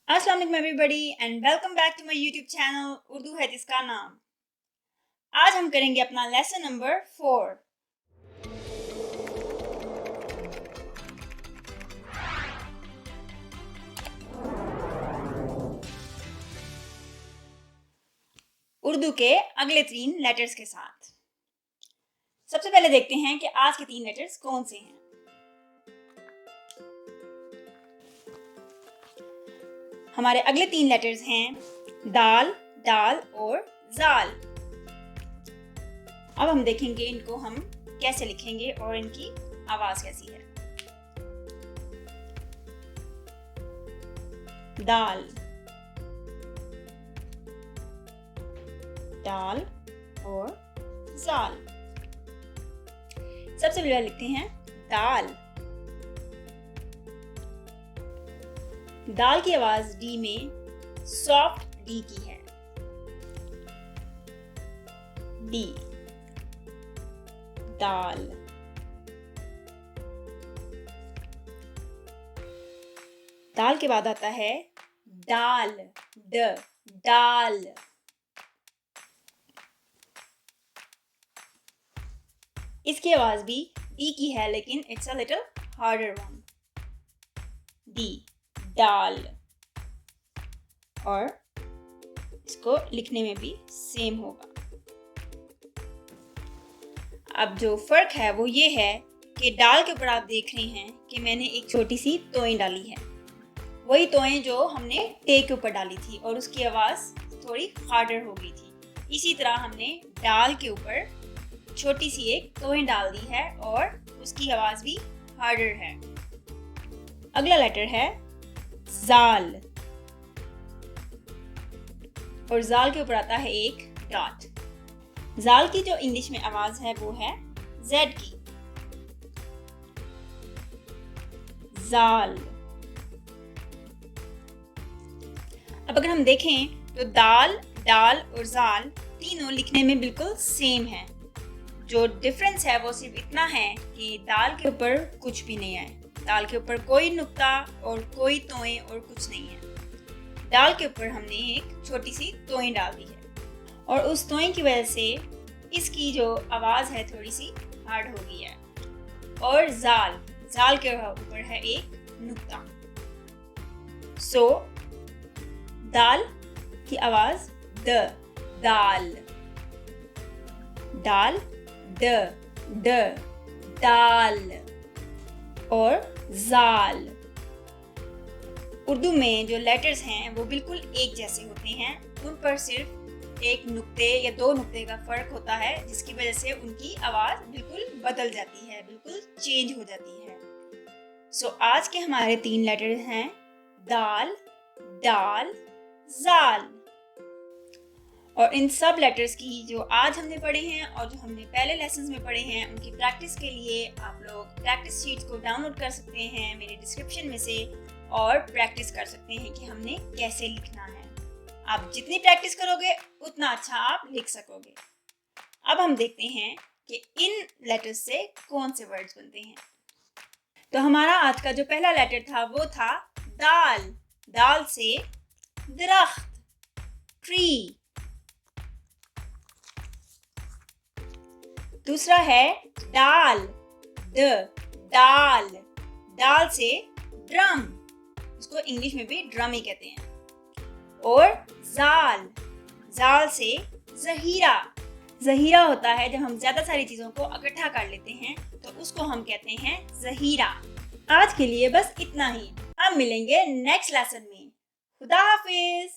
अस्सलाम वालेकुम everybody and welcome back to my YouTube channel Urdu है जिसका नाम। आज हम करेंगे अपना लेसन नंबर 4। उर्दू के अगले 3 लेटर्स के साथ। सबसे पहले देखते हैं कि आज के 3 लेटर्स कौन से हैं। हमारे अगले 3 लेटर्स हैं दाल, डाल और जाल। अब हम देखेंगे इनको हम कैसे लिखेंगे और इनकी आवाज कैसी है। दाल, डाल और जाल। सबसे पहले लिखते हैं दाल। दाल की आवाज डी में सॉफ्ट डी की है। डी, दाल। दाल के बाद आता है डाल, ड, डाल। इसकी आवाज भी डी की है लेकिन it's a little harder one. D, डाल। और इसको लिखने में भी सेम होगा। अब जो फर्क है वो ये है कि डाल के ऊपर आप देख रहे हैं कि मैंने एक छोटी सी तोएं डाली है। वही तोएं जो हमने टे के ऊपर डाली थी और उसकी आवाज थोड़ी हार्डर हो गई थी। इसी तरह हमने डाल के ऊपर छोटी सी एक तोएं डाल दी है और उसकी आवाज भी हार्डर है। अगला लेटर है जाल और जाल के ऊपर आता है एक डॉट। जाल की जो इंग्लिश में आवाज है वो है जेड की। जाल। अब अगर हम देखें तो दाल, डाल और जाल तीनों लिखने में बिल्कुल सेम है। जो डिफरेंस है वो सिर्फ इतना है कि दाल के ऊपर कुछ भी नहीं है। दाल के ऊपर कोई नुक्ता और कोई तोएं और कुछ नहीं है। डाल के ऊपर हमने एक छोटी सी तोएं डाल दी है और उस तोएं की वजह से इसकी जो आवाज है थोड़ी सी हार्ड हो गई है। और जाल, जाल के ऊपर है एक नुक्ता। सो दाल की आवाज द, दाल। डाल, ड, ड, दाल। और जाल। उर्दू में जो लेटर्स हैं वो बिल्कुल एक जैसे होते हैं। उन पर सिर्फ एक नुक्ते या 2 नुक्ते का फर्क होता है जिसकी वजह से उनकी आवाज बिल्कुल बदल जाती है, बिल्कुल चेंज हो जाती है। सो आज के हमारे 3 लेटर्स हैं दाल, डाल, जाल। और इन सब लेटर्स की जो आज हमने पढ़े हैं और जो हमने पहले लेसन्स में पढ़े हैं उनकी प्रैक्टिस के लिए आप लोग प्रैक्टिस शीट्स को डाउनलोड कर सकते हैं मेरे डिस्क्रिप्शन में से और प्रैक्टिस कर सकते हैं कि हमने कैसे लिखना है। आप जितनी प्रैक्टिस करोगे उतना अच्छा आप लिख सकोगे। अब हम देखते हैं कि इन लेटर्स से कौन से वर्ड्स बनते हैं। तो हमारा आज का जो पहला लेटर था वो था दाल। दाल से दरख्त, ट्री। दूसरा है डाल, ड, डाल। डाल से ड्रम, उसको इंग्लिश में भी ड्रम ही कहते हैं। और जाल, जाल से जहीरा। जहीरा होता है जब हम ज्यादा सारी चीजों को इकट्ठा कर लेते हैं तो उसको हम कहते हैं जहीरा। आज के लिए बस इतना ही। अब मिलेंगे नेक्स्ट लेसन में। खुदा हाफिज।